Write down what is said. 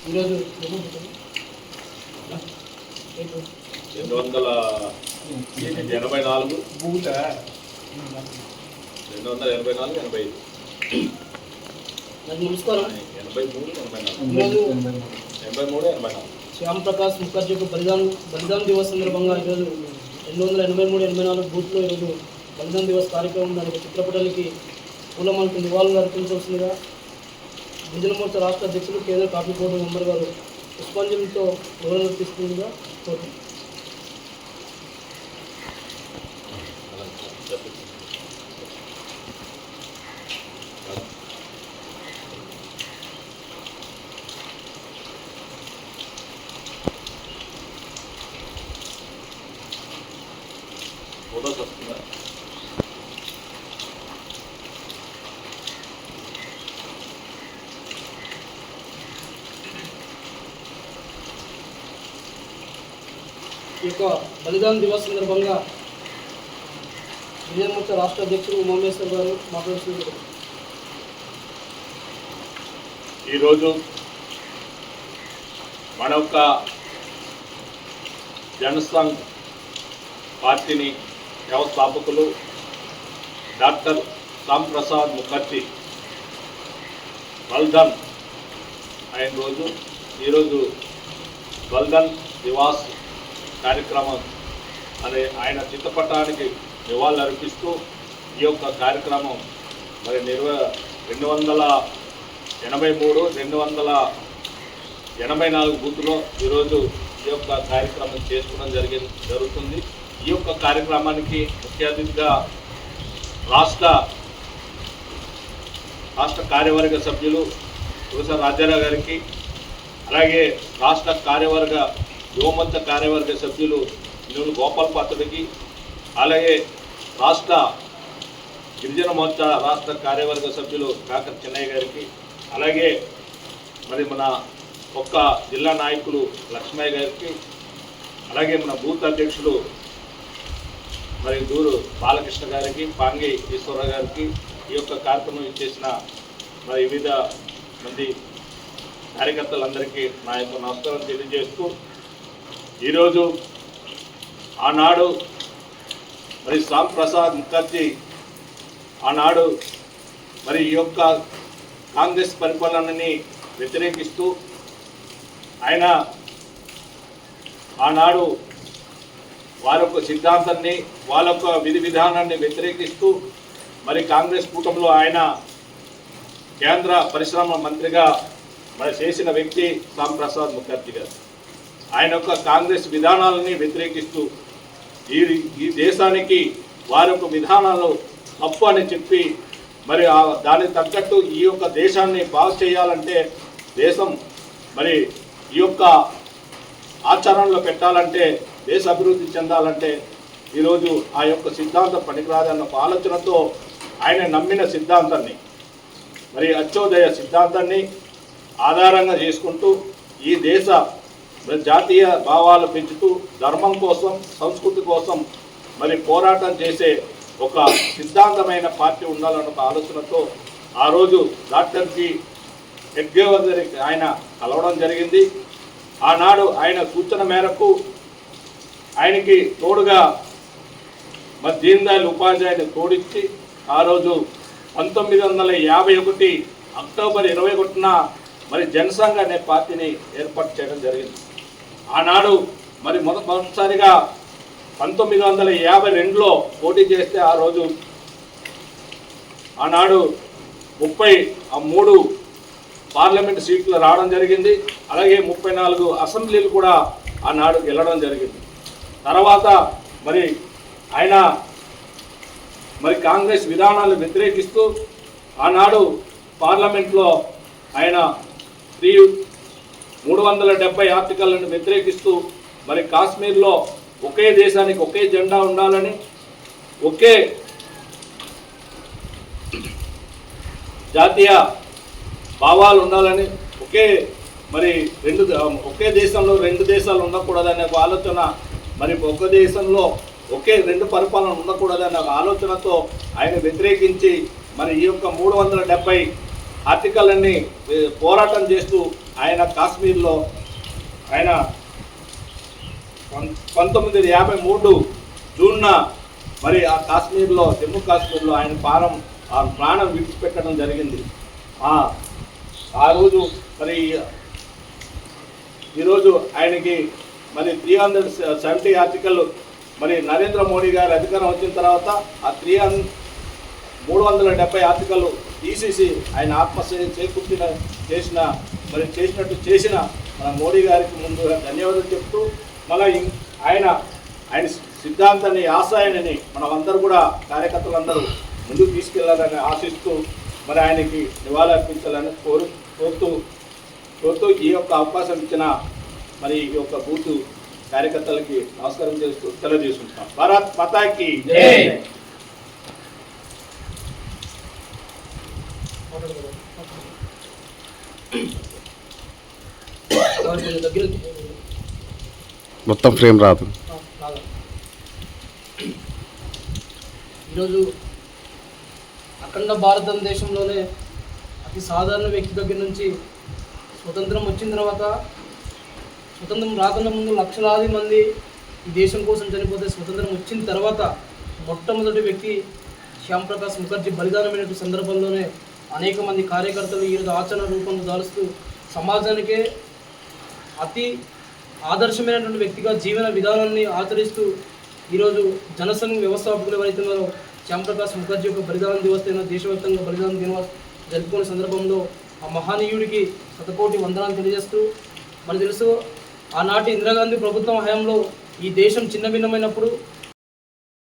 ఈరోజు 284 నమస్కారం. 83 శ్యామ్ ప్రకాష్ ముఖర్జీ యొక్క బలిదాన్ దివస్ సందర్భంగా ఈరోజు 283-84 బూత్లో ఈరోజు బలిదాన్ దివస్ కార్యక్రమం దానికి చిత్రపటానికి పూలమాలతో నివాళులు అర్పించవలసిందిగా గిరిజన మోర్చా రాష్ట్ర అధ్యక్షులు కేంద్ర కాపీ బోర్డు మెంబర్ గారు పుష్పాంజలితో నివాళులర్పిస్తుందిగా కోరుతున్నాను. ఫోటోస్ వస్తుందా? ఈ యొక్క బలిదాన్ దివస్ సందర్భంగా గిరిజన మోర్చా రాష్ట్ర అధ్యక్షులు ఉమామేశ్వర్ గారు మాట్లాడుతున్నారు. ఈరోజు మన యొక్క జనసంఘ్ పార్టీని వ్యవస్థాపకులు డాక్టర్ శ్యామ్ ప్రసాద్ ముఖర్జీ బలిదాన్ అయిన రోజు ఈరోజు బలిదాన్ దివాస్ కార్యక్రమం అనే ఆయన చిత్తపటానికి నివాళులు అర్పిస్తూ ఈ యొక్క కార్యక్రమం మరి 283-284 బూత్లో ఈరోజు ఈ యొక్క కార్యక్రమం చేసుకోవడం జరుగుతుంది. ఈ యొక్క కార్యక్రమానికి ముఖ్య అతిథిగా రాష్ట్ర కార్యవర్గ సభ్యులు ప్రొఫెసర్ రాజారావు గారికి, అలాగే రాష్ట్ర యువమోర్చా కార్యవర్గ సభ్యులు నూనె గోపాలపాత్రుడికి, అలాగే రాష్ట్ర గిరిజన మోర్చా రాష్ట్ర కార్యవర్గ సభ్యులు కాకర్ చెన్నయ్య గారికి, అలాగే మరి మన ఒక్క జిల్లా నాయకులు లక్ష్మయ్య గారికి, అలాగే మన బూత్ అధ్యక్షులు మరి దూరు బాలకృష్ణ గారికి, పాంగి ఈశ్వరరావు గారికి, ఈ యొక్క కార్యక్రమం ఇచ్చేసిన మరి వివిధ మంది కార్యకర్తలందరికీ నా యొక్క నమస్కారం తెలియజేస్తూ, ఈరోజు ఆనాడు మరి శ్యామ్ ప్రసాద్ ముఖర్జీ ఆనాడు మరి ఈ యొక్క కాంగ్రెస్ పరిపాలనని వ్యతిరేకిస్తూ ఆయన ఆనాడు వారి యొక్క సిద్ధాంతాన్ని వాళ్ళ యొక్క విధి విధానాన్ని వ్యతిరేకిస్తూ మరి కాంగ్రెస్ కూటమిలో ఆయన కేంద్ర పరిశ్రమ మంత్రిగా మరి చేసిన వ్యక్తి శ్యామ్ ప్రసాద్ ముఖర్జీ గారు. ఆయన యొక్క కాంగ్రెస్ విధానాలని వ్యతిరేకిస్తూ ఈ దేశానికి వారి యొక్క విధానాలు తప్పు అని చెప్పి మరి దానికి తగ్గట్టు ఈ యొక్క దేశాన్ని బాగు చేయాలంటే, దేశం మరి ఈ యొక్క ఆచరణలో పెట్టాలంటే, దేశ అభివృద్ధి చెందాలంటే ఈరోజు ఆ యొక్క సిద్ధాంతం పనికిరాదన్న ఒక ఆలోచనతో ఆయన నమ్మిన సిద్ధాంతాన్ని మరి అత్యోదయ సిద్ధాంతాన్ని ఆధారంగా చేసుకుంటూ ఈ దేశ జాతీయ భావాలు పెంచుతూ ధర్మం కోసం, సంస్కృతి కోసం మరి పోరాటం చేసే ఒక సిద్ధాంతమైన పార్టీ ఉండాలన్న ఒక ఆలోచనతో ఆ రోజు డాక్టర్ ఎడ్గేవర్ ఆయన కలవడం జరిగింది. ఆనాడు ఆయన సూచన మేరకు ఆయనకి తోడుగా మరి దీన్ దయాళ్ ఉపాధ్యాయుని తోడిచ్చి ఆ రోజు 1951 అక్టోబర్ 21న మరి జనసంఘ్ అనే పార్టీని ఏర్పాటు చేయడం జరిగింది. ఆనాడు మరి మొదటిసారిగా 1952లో పోటీ చేస్తే ఆ రోజు ఆనాడు 33 పార్లమెంట్ సీట్లు రావడం జరిగింది. అలాగే 34 అసెంబ్లీలు కూడా ఆనాడు గెలవడం జరిగింది. తర్వాత మరి ఆయన మరి కాంగ్రెస్ విధానాలను వ్యతిరేకిస్తూ ఆనాడు పార్లమెంట్లో ఆయన 370 ఆర్టికల్లను వ్యతిరేకిస్తూ మరి కాశ్మీర్లో ఒకే దేశానికి ఒకే జెండా ఉండాలని, ఒకే జాతీయ భావాలు ఉండాలని, ఒకే దేశంలో 2 దేశాలు ఉండకూడదనే ఒక ఆలోచన, మరి ఒక దేశంలో ఒకే 2 పరిపాలన ఉండకూడదనే ఒక ఆలోచనతో ఆయన వ్యతిరేకించి మరి ఈ యొక్క 370 ఆర్టికల్ అన్ని పోరాటం చేస్తూ ఆయన కాశ్మీర్లో ఆయన 1953 జూన్న మరి ఆ కాశ్మీర్లో జమ్మూ కాశ్మీర్లో ఆయన ప్రాణం విడిచిపెట్టడం జరిగింది. ఆ రోజు మరి ఈరోజు ఆయనకి మరి 370 ఆర్టికల్ మరి నరేంద్ర మోడీ గారి అధికారం వచ్చిన తర్వాత ఆ 370 ఆర్టికల్ తీసేసి ఆయన ఆత్మహత్య చేసిన మన మోడీ గారికి ముందుగా ధన్యవాదాలు చెప్తూ మళ్ళీ ఆయన సిద్ధాంతాన్ని ఆశయాన్ని మనమందరూ కూడా కార్యకర్తలందరూ ముందుకు తీసుకెళ్లాలని ఆశిస్తూ మరి ఆయనకి నివాళులు అర్పించాలని కోరుతూ ఈ యొక్క అవకాశం ఇచ్చిన మరి ఈ యొక్క బూత్ కార్యకర్తలకి నమస్కారం చేస్తూ తెలియజేసుకుంటాం. భారత్ మాతాకి జై. మొత్తం ఫ్రేమ్ రాదు. ఈరోజు అఖండ భారతదేశంలోనే అతి సాధారణ వ్యక్తి దగ్గర నుంచి స్వతంత్రం వచ్చిన తర్వాత, స్వతంత్రం రాకుండా ముందు లక్షలాది మంది ఈ దేశం కోసం చనిపోతే, స్వతంత్రం వచ్చిన తర్వాత మొట్టమొదటి వ్యక్తి శ్యాంప్రకాష్ ముఖర్జీ బలిదానమైన సందర్భంలోనే అనేక మంది కార్యకర్తలు ఈరోజు ఆచరణ రూపంలో దాలుస్తూ సమాజానికే అతి ఆదర్శమైనటువంటి వ్యక్తిగా జీవన విధానాన్ని ఆచరిస్తూ ఈరోజు జనసంఘ వ్యవస్థాపకులు ఎవరైతున్నారో శ్యాంప్రకాష్ ముఖర్జీ యొక్క బలిదాన దివస్ అయిన దేశవ్యాప్తంగా బలిదాన దివస్ జరుపుకునే సందర్భంలో ఆ మహానీయుడికి శతకోటి వందనాలు తెలియజేస్తూ, మనకు తెలుసు ఆనాటి ఇందిరాగాంధీ ప్రభుత్వం హయాంలో ఈ దేశం చిన్న భిన్నమైనప్పుడు